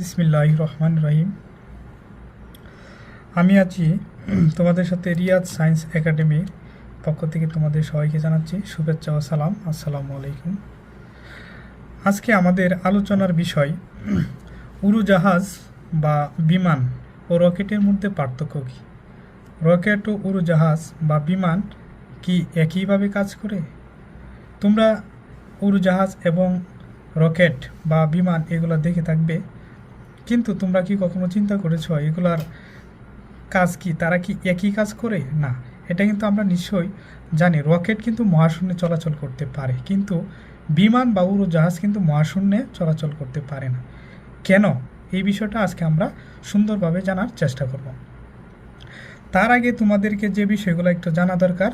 বিসমিল্লাহির রহমানির রহিম। আমি আছি তোমাদের সাথে রিয়াদ সায়েন্স একাডেমির পক্ষ থেকে তোমাদের সবাইকে জানাচ্ছি শুভেচ্ছা ও সালাম। আসসালামু আলাইকুম। আজকে আমাদের আলোচনার বিষয় উড়োজাহাজ বা বিমান ও রকেটের মধ্যে পার্থক্য কী। রকেট ও উড়োজাহাজ বা বিমান কি একইভাবে কাজ করে? তোমরা উড়োজাহাজ এবং রকেট বা বিমান এগুলো দেখে থাকবে, কিন্তু তোমরা কি কখনো চিন্তা করেছো এগুলার কাজ কি? তারা কি একই কাজ করে? না, এটা কিন্তু আমরা নিশ্চয়ই জানি। রকেট কিন্তু মহাশূন্যে চলাচল করতে পারে, কিন্তু বিমান বা উড়োজাহাজ কিন্তু মহাশূন্যে চলাচল করতে পারে না। কেন? এই বিষয়টা আজকে আমরা সুন্দরভাবে জানার চেষ্টা করব। তার আগে তোমাদেরকে যে বিষয়গুলো একটু জানা দরকার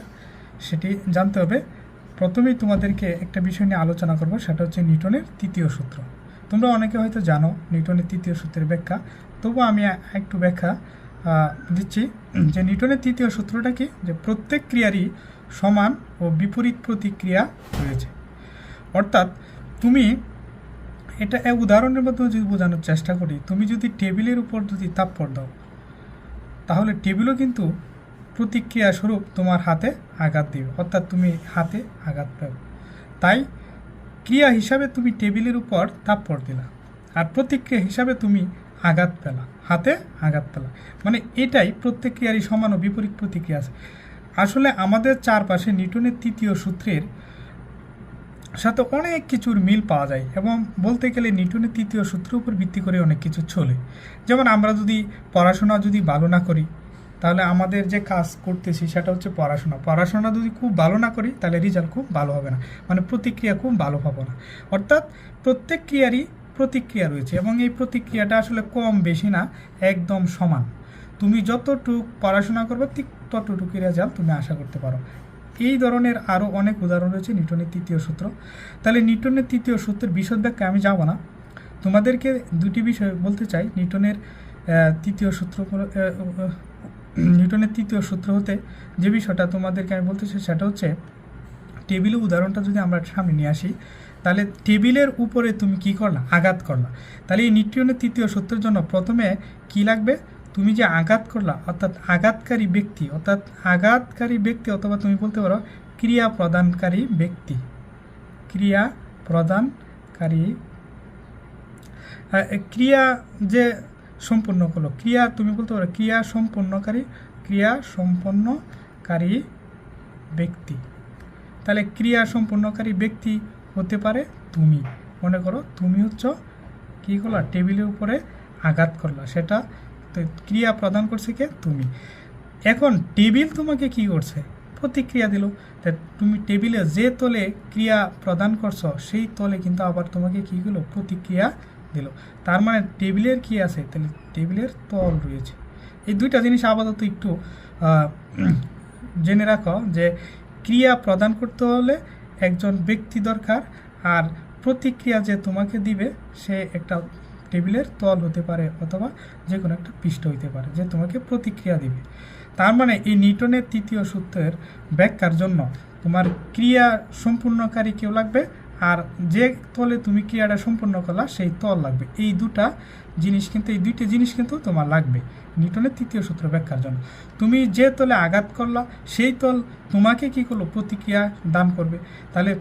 সেটি জানতে হবে। প্রথমেই তোমাদেরকে একটা বিষয় নিয়ে আলোচনা করব, সেটা হচ্ছে নিউটনের তৃতীয় সূত্র। তোমরা অনেকে হয়তো জানো নিউটনের তৃতীয় সূত্রের ব্যাখ্যা, তবু আমি একটু ব্যাখ্যা দিচ্ছি যে নিউটনের তৃতীয় সূত্রটা কি, যে প্রত্যেক ক্রিয়ারই সমান ও বিপরীত প্রতিক্রিয়া রয়েছে। অর্থাৎ তুমি এটা এক উদাহরণের মাধ্যমে যদি বোঝানোর চেষ্টা করি, তুমি যদি টেবিলের উপর যদি তাপ্পড় দাও, তাহলে টেবিলও কিন্তু প্রতিক্রিয়া স্বরূপ তোমার হাতে আঘাত দিবে, অর্থাৎ তুমি হাতে আঘাত পাবে। তাই ক্রিয়া হিসাবে তুমি টেবিলের উপর তাপ্পড় দিলা, আর প্রতিক্রিয়া হিসাবে তুমি আঘাত পেলা, হাতে আঘাত পেলা। মানে এটাই প্রত্যেক ক্রিয়ারই সমান ও বিপরীত প্রতিক্রিয়া আছে। আসলে আমাদের চারপাশে নিউটনের তৃতীয় সূত্রের সাথে অনেক কিছুর মিল পাওয়া যায়, এবং বলতে গেলে নিউটনের তৃতীয় সূত্রের উপর ভিত্তি করে অনেক কিছু চলে। যেমন আমরা যদি পড়াশোনা যদি ভালো না করি, তাহলে আমাদের যে কাজ করতেছি সেটা হচ্ছে পড়াশোনা যদি খুব ভালো না করি, তাহলে রেজাল্ট খুব ভালো হবে না, মানে প্রতিক্রিয়া খুব ভালো পাবো না। অর্থাৎ প্রত্যেক ক্রিয়ারই প্রতিক্রিয়া রয়েছে, এবং এই প্রতিক্রিয়াটা আসলে কম বেশি না, একদম সমান। তুমি যতটুক পড়াশোনা করবে ঠিক ততটুকু রেজাল্ট তুমি আশা করতে পারো। এই ধরনের আরও অনেক উদাহরণ রয়েছে নিউটনের তৃতীয় সূত্র। তাহলে নিউটনের তৃতীয় সূত্রের বিশদ ব্যাখ্যা আমি যাব না, তোমাদেরকে দুটি বিষয় বলতে চাই। নিউটনের তৃতীয় সূত্র হতে যে বিষয়টা তোমাদেরকে আমি বলতে চাই সেটা হচ্ছে, টেবিলের উদাহরণটা যদি আমরা সামনে নিয়ে আসি, তাহলে টেবিলের উপরে তুমি কি করলা? আঘাত করলা। তাহলে এই নিউটনের তৃতীয় সূত্রের জন্য প্রথমে কি লাগবে? তুমি যে আঘাত করলা, অর্থাৎ আঘাতকারী ব্যক্তি অথবা তুমি বলতে পারো ক্রিয়া প্রদানকারী ব্যক্তি। ক্রিয়া যে সম্পূর্ণ করলো, তুমি বলতে পারো ক্রিয়া সম্পন্নকারী ব্যক্তি। তাহলে ক্রিয়া সম্পন্নকারী ব্যক্তি হতে পারে তুমি। মনে করো তুমি হচ্ছে কী করলা? টেবিলের উপরে আঘাত করলা, সেটা ক্রিয়া প্রদান করছে কে? তুমি। এখন টেবিল তোমাকে কি করছে? প্রতিক্রিয়া দিল। তা তুমি টেবিলে যে তলে ক্রিয়া প্রদান করছো সেই তলে কিন্তু আবার তোমাকে কী হলো? প্রতিক্রিয়া দিল। তার মানে টেবিলের কি আছে? তাহলে টেবিলের তল রয়েছে। এই দুইটা জিনিস আপাতত একটু জেনে রাখো, যে ক্রিয়া প্রদান করতে হলে একজন ব্যক্তি দরকার, আর প্রতিক্রিয়া যে তোমাকে দিবে সে একটা টেবিলের তল হতে পারে, অথবা যে কোনো একটা পৃষ্ঠ হইতে পারে যে তোমাকে প্রতিক্রিয়া দিবে। তার মানে এই নিউটনের তৃতীয় সূত্রের ব্যাখ্যার জন্য তোমার ক্রিয়া সম্পূর্ণকারী কেউ লাগবে, আর যে তলে তুমি ক্রিয়াটা সম্পূর্ণ করলা সেই তল লাগবে। এই দুইটি জিনিস কিন্তু তোমার লাগবে নিউটনের তৃতীয় সূত্র ব্যাখ্যার জন্য। তুমি যে তলে আঘাত করলা সেই তল তোমাকে কি করলো? প্রতিক্রিয়া দান করবে। তাহলে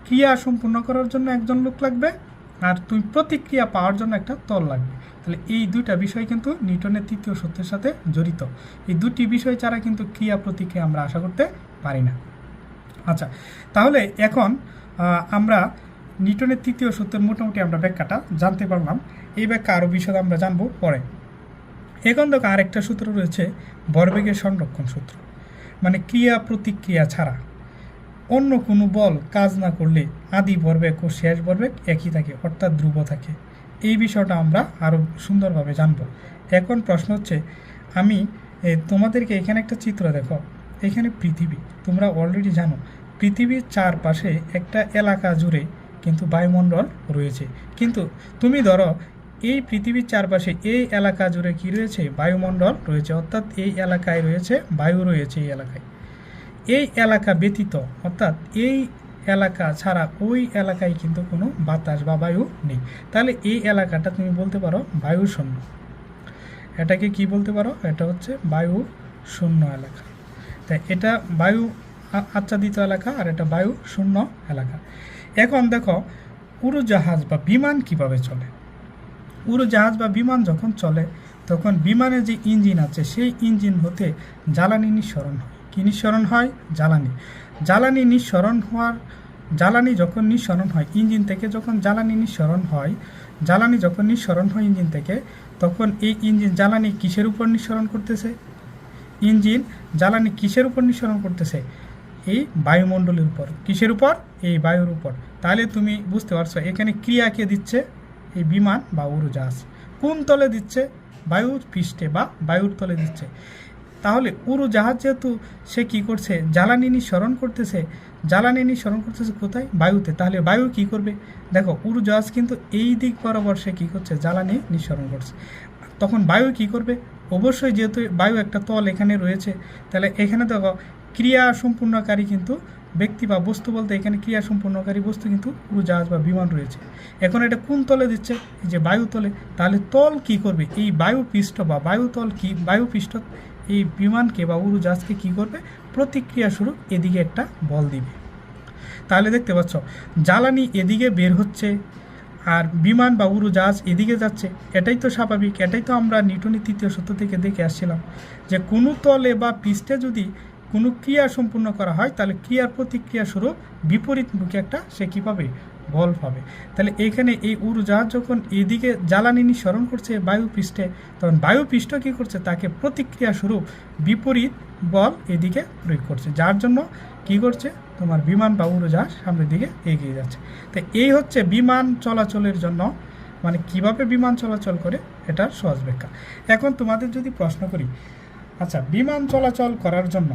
ক্রিয়া সম্পূর্ণ করার জন্য একজন লোক লাগবে, আর তুমি প্রতিক্রিয়া পাওয়ার জন্য একটা তল লাগবে। তাহলে এই দুইটা বিষয় কিন্তু নিউটনের তৃতীয় সূত্রের সাথে জড়িত। এই দুটি বিষয় ছাড়া কিন্তু ক্রিয়া প্রতিক্রিয়া আমরা আশা করতে পারি না। আচ্ছা, তাহলে এখন আমরা নিউটনের তৃতীয় সূত্রের মোটামুটি আমরা ব্যাখ্যাটা জানতে পারলাম। এই ব্যাখ্যা আরও বিশদ আমরা জানবো পরে। এখন দেখো আরেকটা সূত্র রয়েছে, ভরবেগের সংরক্ষণ সূত্র। মানে ক্রিয়া প্রতিক্রিয়া ছাড়া অন্য কোনো বল কাজ না করলে আদি ভরবেগ ও শেষ ভরবেগ একই থাকে, অর্থাৎ ধ্রুব থাকে। এই বিষয়টা আমরা আরও সুন্দরভাবে জানব। এখন প্রশ্ন হচ্ছে, আমি তোমাদেরকে এখানে একটা চিত্র দেখো, এখানে পৃথিবী, তোমরা অলরেডি জানো পৃথিবীর চারপাশে একটা এলাকা জুড়ে কিন্তু বায়ুমণ্ডল রয়েছে। কিন্তু তুমি ধরো এই পৃথিবীর চারপাশে এই এলাকা জুড়ে কি রয়েছে? বায়ুমণ্ডল রয়েছে, অর্থাৎ এই এলাকায় রয়েছে বায়ু রয়েছে। এই এলাকা ব্যতীত, অর্থাৎ এই এলাকা ছাড়া ওই এলাকায় কিন্তু কোনো বাতাস বা বায়ু নেই। তাহলে এই এলাকাটা তুমি বলতে পারো বায়ু শূন্য। এটাকে কি বলতে পারো? এটা হচ্ছে বায়ু শূন্য এলাকা। তাই এটা বায়ু আচ্ছাদিত এলাকা আর এটা বায়ু শূন্য এলাকা। এখন দেখো উড়োজাহাজ বা বিমান কিভাবে চলে। উড়োজাহাজ বা বিমান যখন চলে তখন বিমানের যে ইঞ্জিন আছে সেই ইঞ্জিন হতে জ্বালানি নিঃসরণ হয়। কী নিঃসরণ হয়? জ্বালানি। জ্বালানি যখন নিঃসরণ হয় ইঞ্জিন থেকে, যখন জ্বালানি নিঃসরণ হয় ইঞ্জিন থেকে, তখন এই ইঞ্জিন জ্বালানি কিসের উপর নিঃসরণ করতেছে? ইঞ্জিন জ্বালানি কিসের উপর নিঃসরণ করতেছে? এই বায়ুমণ্ডলের উপর। কিসের উপর? এই বায়ুর উপর। তাহলে তুমি বুঝতে পারছো এখানে ক্রিয়াকে দিচ্ছে এই বিমান বা উড়োজাহাজ। কোন তলে দিচ্ছে? বায়ুর পৃষ্ঠে বা বায়ুর তলে দিচ্ছে। তাহলে উড়োজাহাজ যেহেতু সে কী করছে? জ্বালানি নিঃসরণ করতেছে কোথায়? বায়ুতে। তাহলে বায়ু কি করবে? দেখো উড়োজাহাজ কিন্তু এই দিক বরাবর সে কী করছে? জ্বালানি নিঃসরণ করছে। তখন বায়ু কি করবে? অবশ্যই যেহেতু বায়ু একটা তল এখানে রয়েছে, তাহলে এখানে দেখো ক্রিয়া সম্পূর্ণকারী কিন্তু ব্যক্তি বা বস্তু বলতে এখানে ক্রিয়া সম্পূর্ণকারী বস্তু কিন্তু উড়োজাহাজ বা বিমান রয়েছে। এখন এটা কোন তলে দিচ্ছে? এই যে বায়ু তলে। তাহলে তল কি করবে? এই বায়ুপৃষ্ঠ বা বায়ুতল কি? বায়ুপৃষ্ঠ এই বিমানকে বা উড়োজাহাজকে কি করবে? প্রতিক্রিয়া স্বরূপ এদিকে একটা বল দিবে। তাহলে দেখতে পাচ্ছ জ্বালানি এদিকে বের হচ্ছে আর বিমান বা উড়োজাহাজ এদিকে যাচ্ছে। এটাই তো স্বাভাবিক। এটাই তো আমরা নিউটনের তৃতীয় সূত্র থেকে দেখে আসছিলাম যে কোনো তলে বা পৃষ্ঠে যদি কোনো ক্রিয়া সম্পূর্ণ করা হয় তাহলে ক্রিয়ার প্রতিক্রিয়া স্বরূপ বিপরীতমুখী একটা সে কী পাবে? বল পাবে। তাহলে এখানে এই উড়োজাহাজ যখন এদিকে জ্বালানি নিঃসরণ করছে বায়ুপৃষ্ঠে, তখন বায়ুপৃষ্ঠ কী করছে? তাকে প্রতিক্রিয়া স্বরূপ বিপরীত বল এদিকে প্রয়োগ করছে, যার জন্য কী করছে? তোমার বিমান বা উড়োজাহাজ সামনের দিকে এগিয়ে যাচ্ছে। তো এই হচ্ছে বিমান চলাচলের জন্য, মানে কিভাবে বিমান চলাচল করে এটার সহজ ব্যাখ্যা। এখন তোমাদের যদি প্রশ্ন করি, আচ্ছা বিমান চলাচল করার জন্য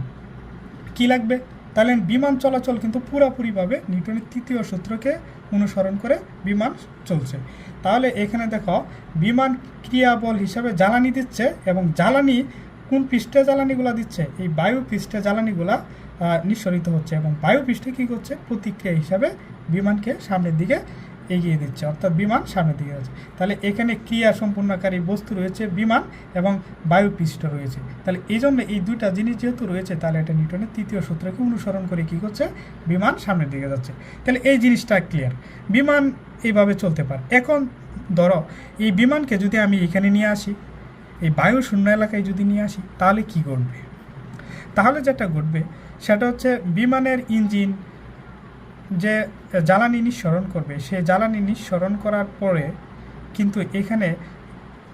কি লাগবে? তাহলে বিমান চলাচল কিন্তু পুরোপুরিভাবে নিউটনের তৃতীয় সূত্রকে অনুসরণ করে বিমান চলছে। তাহলে এখানে দেখো বিমান ক্রিয়াবল হিসাবে জ্বালানি দিচ্ছে, এবং জ্বালানি কোন পৃষ্ঠে জ্বালানিগুলো দিচ্ছে? এই বায়ু পৃষ্ঠে জ্বালানিগুলা নিঃসরিত হচ্ছে, এবং বায়ু পৃষ্ঠে কী করছে? প্রতিক্রিয়া হিসাবে বিমানকে সামনের দিকে এগিয়ে দিচ্ছে, অর্থাৎ বিমান সামনের দিকে যাচ্ছে। তাহলে এখানে ক্রিয়া সম্পূর্ণকারী বস্তু রয়েছে বিমান, এবং বায়ুপৃষ্ঠ রয়েছে। তাহলে এই জন্য এই দুইটা জিনিস যেহেতু রয়েছে, তাহলে এটা নিউটনের তৃতীয় সূত্রকে অনুসরণ করে কী করছে? বিমান সামনের দিকে যাচ্ছে। তাহলে এই জিনিসটা ক্লিয়ার। বিমান এইভাবে চলতে পারে। এখন ধরো এই বিমানকে যদি আমি এখানে নিয়ে আসি, এই বায়ু শূন্য এলাকায় যদি নিয়ে আসি, তাহলে কি ঘটবে? তাহলে যেটা ঘটবে সেটা হচ্ছে বিমানের ইঞ্জিন যে জ্বালানি নিঃসরণ করবে, সে জ্বালানি নিঃসরণ করার পরে কিন্তু এখানে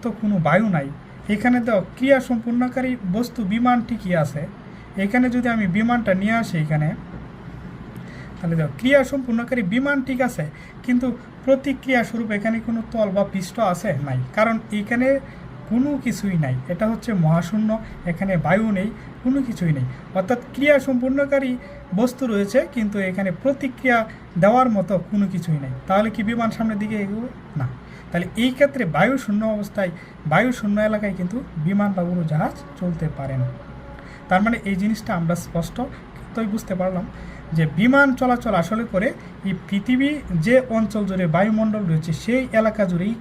তো কোনো বায়ু নাই। এখানে তো ক্রিয়া সম্পূর্ণকারী বস্তু বিমান ঠিকই আছে। এখানে যদি আমি বিমানটা নিয়ে আসি এখানে, তাহলে দেখো ক্রিয়া সম্পূর্ণকারী বিমান ঠিক আছে, কিন্তু প্রতিক্রিয়া স্বরূপ এখানে কোনো তল বা পৃষ্ঠ আছে? নাই, কারণ এখানে কোনো কিছুই নাই। এটা হচ্ছে মহাশূন্য, এখানে বায়ু নেই, কোনো কিছুই নেই। অর্থাৎ ক্রিয়া সম্পূর্ণকারী বস্তু রয়েছে, কিন্তু এখানে প্রতিক্রিয়া দেওয়ার মতো কোনো কিছুই নেই। তাহলে কি বিমান সামনের দিকে এগোবে? না। তাহলে এই ক্ষেত্রে বায়ু শূন্য অবস্থায়, বায়ু শূন্য এলাকায় কিন্তু বিমান বা উড়োজাহাজ চলতে পারে না। তার মানে এই জিনিসটা আমরা স্পষ্টতই বুঝতে পারলাম যে বিমান চলাচল আসলে করে এই পৃথিবী যে অঞ্চল জুড়ে বায়ুমণ্ডল রয়েছে সেই এলাকা জুড়েই,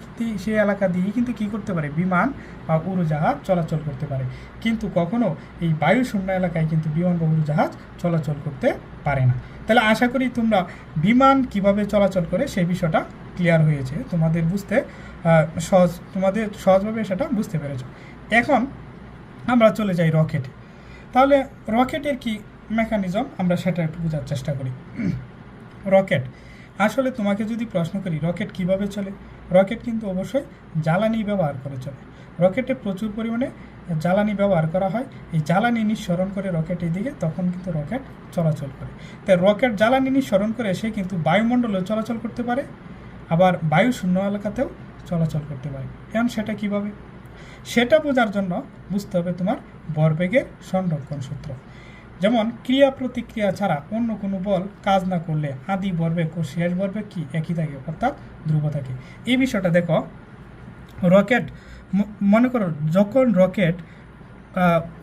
সেই এলাকা দিয়েই কিন্তু কী করতে পারে? বিমান বা উড়োজাহাজ চলাচল করতে পারে। কিন্তু কখনো এই বায়ু শূন্য এলাকায় কিন্তু বিমান বা উড়োজাহাজ চলাচল করতে পারে না। তাহলে আশা করি তোমরা বিমান কিভাবে চলাচল করে সেই বিষয়টা ক্লিয়ার হয়েছে, তোমাদের সহজভাবে সেটা বুঝতে পেরেছ। এখন আমরা চলে যাই রকেটে। তাহলে রকেটের কি মেকানিজম আমরা সেটা একটু বোঝার চেষ্টা করি। রকেট আসলে তোমাকে যদি প্রশ্ন করি রকেট কিভাবে চলে, রকেট কিন্তু অবশ্যই জ্বালানি ব্যবহার করে চলে। রকেটে প্রচুর পরিমাণে জ্বালানি ব্যবহার করা হয়। এই জ্বালানি নিঃসরণ করে রকেট এদিকে, তখন কিন্তু রকেট চলাচল করে। তাই রকেট জ্বালানি নিঃসরণ করে সে কিন্তু বায়ুমণ্ডলেও চলাচল করতে পারে, আবার বায়ু শূন্য এলাকাতেও চলাচল করতে পারে। এখন সেটা কিভাবে? সেটা বোঝার জন্য বুঝতে হবে তোমার ভরবেগের সংরক্ষণ সূত্র। যেমন ক্রিয়া প্রতিক্রিয়া ছাড়া অন্য কোনো বল কাজ না করলে আদি ভরবেগ ও শেষ ভরবেগ কি একই থাকে, অর্থাৎ ধ্রুব থাকে। এই বিষয়টা দেখো, রকেট মনে করো যখন রকেট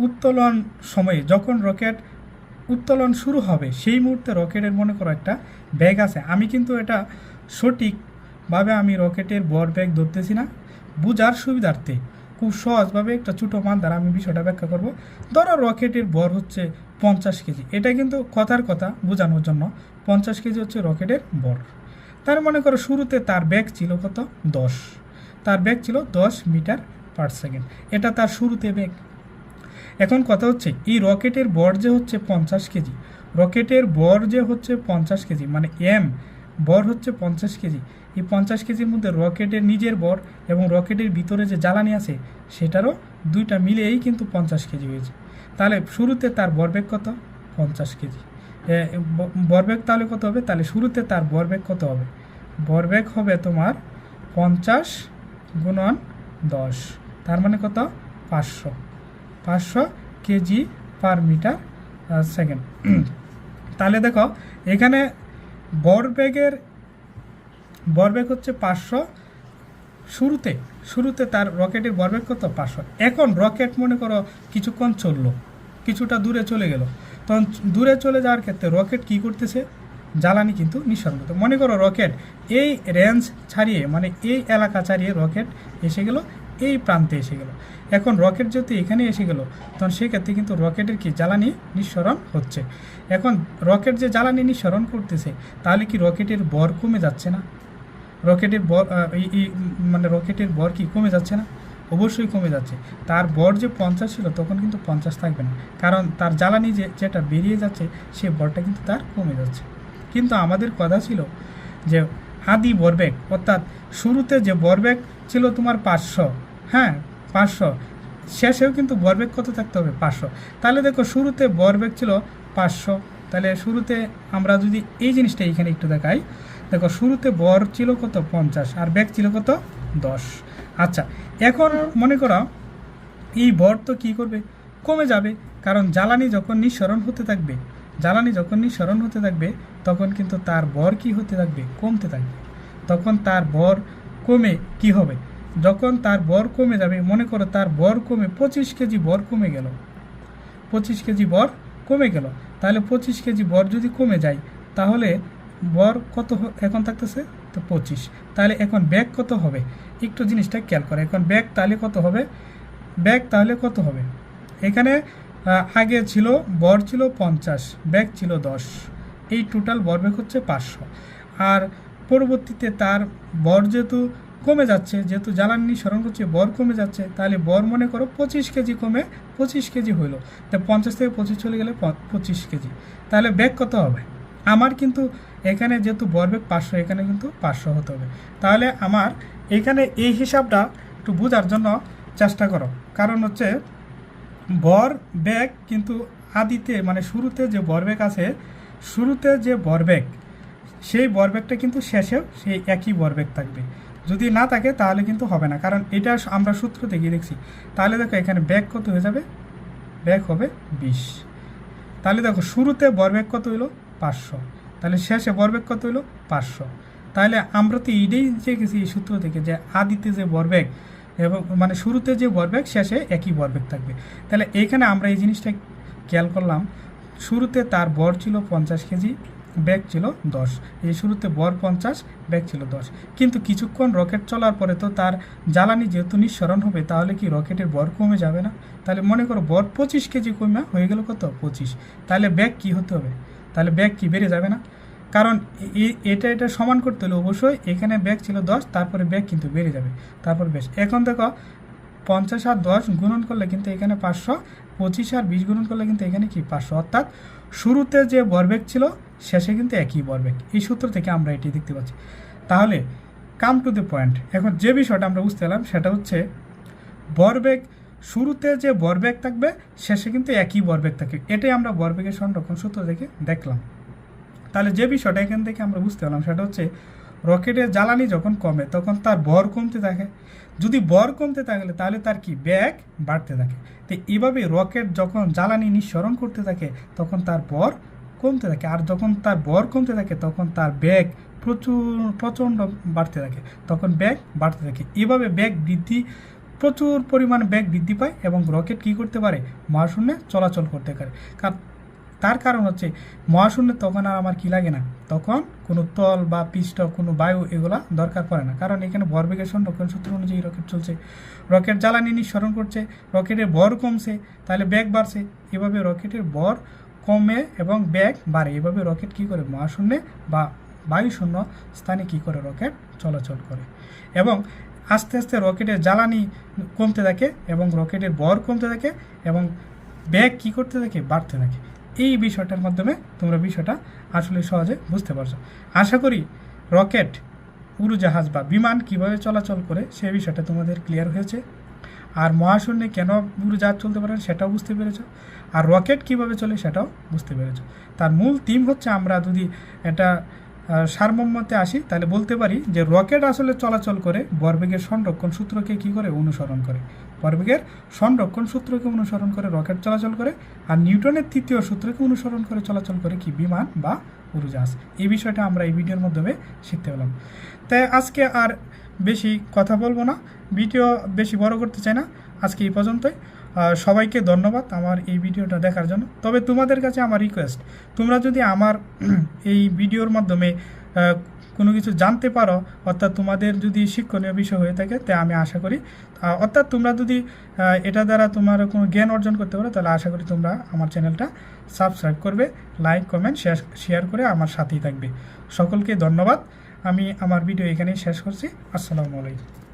উত্তোলন সময়ে, যখন রকেট উত্তোলন শুরু হবে সেই মুহূর্তে রকেটের মনে করো একটা ব্যাগ আছে। আমি কিন্তু এটা সঠিকভাবে আমি রকেটের বর ব্যাগ ধরতেছি না, বোঝার সুবিধার্থে খুব সহজভাবে একটা ছোটো মান দ্বারা আমি বিষয়টা ব্যাখ্যা করব। ধরো রকেটের বর হচ্ছে 50 কেজি, এটা কিন্তু কথার কথা বোঝানোর জন্য 50 কেজি হচ্ছে রকেটের বর। তার মনে করো শুরুতে তার ব্যাগ ছিল কত 10, তার ব্যাগ ছিল 10 মিটার পার সেকেন্ড, এটা তার শুরুতে ব্যাগ। এখন কথা হচ্ছে এই রকেটের বর যে হচ্ছে 50 কেজি, রকেটের বর যে হচ্ছে 50 কেজি মানে বর হচ্ছে 50 কেজি। এই 50 কেজির মধ্যে রকেটের নিজের বর এবং রকেটের ভিতরে যে জ্বালানি আছে সেটারও দুইটা মিলেই কিন্তু 50 কেজি হয়েছে। তাহলে শুরুতে তার ভরবেগ কত 50 কেজি। ভরবেগ তাহলে কত হবে, তাহলে শুরুতে তার ভরবেগ কত হবে, ভরবেগ হবে তোমার 50 গুণন 10, তার মানে কত 500 কেজি পার মিটার সেকেন্ড। তাহলে দেখো এখানে ভরবেগ হচ্ছে 500, শুরুতে তার রকেটের ভরবেগ কত 500। এখন রকেট মনে করো কিছুক্ষণ চললো, কিছুটা দূরে চলে গেল, তখন দূরে চলে যাওয়ার ক্ষেত্রে রকেট কি করতেছে, জ্বালানি কিন্তু নিঃসরণ করতে। মনে করো রকেট এই রেঞ্জ ছাড়িয়ে মানে এই এলাকা ছাড়িয়ে রকেট এসে গেল, এই প্রান্তে এসে গেল। এখন রকেট যদি এখানে এসে গেল তখন সেক্ষেত্রে কিন্তু রকেটের কি জ্বালানি নিঃসরণ হচ্ছে। এখন রকেট যে জ্বালানি নিঃসরণ করতেছে তাহলে কি রকেটের বর কমে যাচ্ছে না, রকেটের বর মানে রকেটের বর কি কমে যাচ্ছে না, অবশ্যই কমে যাচ্ছে। তার বর যে 50 ছিল তখন কিন্তু 50 থাকবে না, কারণ তার জ্বালানি যেটা বেরিয়ে যাচ্ছে সে বরটা কিন্তু তার কমে যাচ্ছে। কিন্তু আমাদের কথা ছিল যে আদি ভরবেগ অর্থাৎ শুরুতে যে ভরবেগ ছিল তোমার 500, হ্যাঁ 500, শেষেও কিন্তু ভরবেগ কত থাকতে হবে 500। তাহলে দেখো শুরুতে ভরবেগ ছিল 500, তাহলে শুরুতে আমরা যদি এই জিনিসটা এখানে একটু দেখাই, দেখো শুরুতে ভর ছিল কত 50 আর বেগ ছিল কত 10। আচ্ছা এখন মনে করো এই ভর তো কী করবে, কমে যাবে, কারণ জ্বালানি যখন নিঃসরণ হতে থাকবে তখন কিন্তু তার ভর কি হতে থাকবে, কমতে থাকবে। তখন তার ভর কমে কি হবে, যখন তার ভর কমে যাবে, মনে করো তার ভর কমে 25 কেজি ভর কমে গেল, 25 কেজি ভর কমে গেল, তাহলে 25 কেজি ভর যদি কমে যায় তাহলে ভর কত এখন থাকতেছে তো 25, তাহলে এখন ব্যাগ কত হবে একটু জিনিসটা খেয়াল করে। এখন ব্যাগ তাহলে কত হবে, এখানে আগে ছিল ভর ছিল 50, ব্যাগ ছিল 10, এই টোটাল ভরবেগ হচ্ছে 500। আর পরবর্তীতে তার ভর যেহেতু কমে যাচ্ছে, যেহেতু জ্বালানি নিঃসরণ করছে ভর কমে যাচ্ছে, তাহলে ভর মনে করো 25 কেজি কমে 25 কেজি হইলো, তা 50 থেকে 25 চলে গেলে 25 কেজি, তাহলে ব্যাগ কত হবে। আমার কিন্তু এখানে যেহেতু ভরবেগ 500, এখানে কিন্তু 500 হতে হবে। তাহলে আমার এখানে এই হিসাবটা একটু বোঝার জন্য চেষ্টা করো, কারণ হচ্ছে ভর বেগ কিন্তু আদিতে মানে শুরুতে যে ভরবেগ আছে, শুরুতে যে ভরবেগ সেই ভরবেগটা কিন্তু শেষেও সেই একই ভরবেগ থাকবে, যদি না থাকে তাহলে কিন্তু হবে না, কারণ এটা আমরা সূত্র থেকে দেখছি। তাহলে দেখো এখানে ব্যাগ কত হয়ে যাবে, ব্যাগ হবে 20। তাহলে দেখো শুরুতে ভরবেগ কত হইলো 500, তাহলে শেষে ভরবেগ কত হইলো 500। তাহলে আমরা তো এইটাই দেখেছি এই সূত্র থেকে যে আদিতে যে ভরবেগ এবং মানে শুরুতে যে ভরবেগ শেষে একই ভরবেগ থাকবে। তাহলে এইখানে আমরা এই জিনিসটা খেয়াল করলাম, শুরুতে তার ভর ছিল 50 কেজি, ব্যাগ ছিল 10, এই শুরুতে ভর 50, ব্যাগ ছিল 10, কিন্তু কিছুক্ষণ রকেট চলার পরে তো তার জ্বালানি যেহেতু নিঃসরণ হবে তাহলে কি রকেটের ভর কমে যাবে না। তাহলে মনে করো ভর 25 কেজি কমে হয়ে গেল কত 25, তাহলে ব্যাগ কি হতে হবে, তাহলে ব্যাগ কি বেড়ে যাবে না, কারণ এটা সমান করতে হলে অবশ্যই এখানে ব্যাগ ছিল 10, তারপরে ব্যাগ কিন্তু বেড়ে যাবে, তারপর বেশ। এখন দেখো 50 আর 10 গুণন করলে কিন্তু এখানে 500, 25 আর 20 গুণন করলে কিন্তু এখানে কি 500, অর্থাৎ শুরুতে যে ভরবেগ ছিল শেষে কিন্তু একই ভরবেগ। এই সূত্র থেকে আমরা এটি দেখতে পাচ্ছি। তাহলে কাম টু দ্য পয়েন্ট, এখন যে বিষয়টা আমরা বুঝতে পেলাম সেটা হচ্ছে ভরবেগ শুরুতে যে ভরবেগ থাকবে শেষে কিন্তু একই ভরবেগ থাকে, এটাই আমরা ভরবেগের সংরক্ষণ সূত্র থেকে দেখলাম। তাহলে যে বিষয়টা এখান থেকে আমরা বুঝতে পারলাম সেটা হচ্ছে রকেটের জ্বালানি যখন কমে তখন তার ভর কমতে থাকে, যদি ভর কমতে থাকলে তাহলে তার কি ব্যাগ বাড়তে থাকে। তো এইভাবে রকেট যখন জ্বালানি নিঃসরণ করতে থাকে তখন তার ভর কমতে থাকে, আর যখন তার ভর কমতে থাকে তখন তার ব্যাগ প্রচণ্ড বাড়তে থাকে, তখন ব্যাগ বাড়তে থাকে। এভাবে ব্যাগ বৃদ্ধি প্রচুর পরিমাণে ব্যাগ বৃদ্ধি পায় এবং রকেট কী করতে পারে, মহাশূন্যে চলাচল করতে পারে। তার কারণ হচ্ছে মহাশূন্যে তখন আর আমার কি লাগে না, তখন কোনো তল বা পৃষ্ঠ কোনো বায়ু এগুলা দরকার পড়ে না, কারণ এখানে ভরবেগের সংরক্ষণ সূত্র অনুযায়ী রকেট চলছে, রকেট জ্বালানি নিঃসরণ করছে, রকেটের ভর কমছে তাহলে বেগ বাড়ছে, এভাবে রকেটের ভর কমে এবং বেগ বাড়ে, এভাবে রকেট কী করে মহাশূন্যে বা বায়ুশূন্য স্থানে কী করে রকেট চলাচল করে। এবং আস্তে আস্তে রকেটের জ্বালানি কমতে থাকে এবং রকেটের ভর কমতে থাকে এবং বেগ কী করতে থাকে, বাড়তে থাকে। এই বিষয়টার মাধ্যমে তোমরা বিষয়টা আসলে সহজে বুঝতে পারছো। আশা করি রকেট, উড়োজাহাজ বা বিমান কিভাবে চলাচল করে সেই বিষয়টা তোমাদের ক্লিয়ার হয়েছে। আর মহাশূন্যে কেন উড়োজাহাজ চলতে পারে সেটাও বুঝতে পেরেছো, আর রকেট কিভাবে চলে সেটাও বুঝতে পেরেছো। তার মূল থিম হচ্ছে আমরা যদি এটা সারমর্মতে আসি তাহলে বলতে পারি যে রকেট আসলে চলাচল করে ভরবেগের সংরক্ষণ সূত্রকে কী করে অনুসরণ করে, ভরবেগের সংরক্ষণ সূত্রকে অনুসরণ করে রকেট চলাচল করে, আর নিউটনের তৃতীয় সূত্রকে অনুসরণ করে চলাচল করে কি বিমান বা উড়োজাহাজ। এই বিষয়টা আমরা এই ভিডিওর মাধ্যমে শিখতে পেলাম। তাই আজকে আর বেশি কথা বলবো না, ভিডিও বেশি বড় করতে চাই না, আজকে এই পর্যন্তই। সবাইকে ধন্যবাদ আমার এই ভিডিওটা দেখার জন্য। তবে তোমাদের কাছে আমার রিকোয়েস্ট, তোমরা যদি আমার এই ভিডিওর মাধ্যমে কোনো কিছু জানতে পারো, অর্থাৎ তোমাদের যদি শিক্ষণীয় বিষয় হয়ে থাকে, তাই আমি আশা করি, অর্থাৎ তোমরা যদি এটা দ্বারা তোমার কোনো জ্ঞান অর্জন করতে পারো, তাহলে আশা করি তোমরা আমার চ্যানেলটা সাবস্ক্রাইব করবে, লাইক কমেন্ট শেয়ার করে আমার সাথেই থাকবে। সকলকে ধন্যবাদ। আমি আমার ভিডিও এখানেই শেষ করছি। আসসালামু আলাইকুম।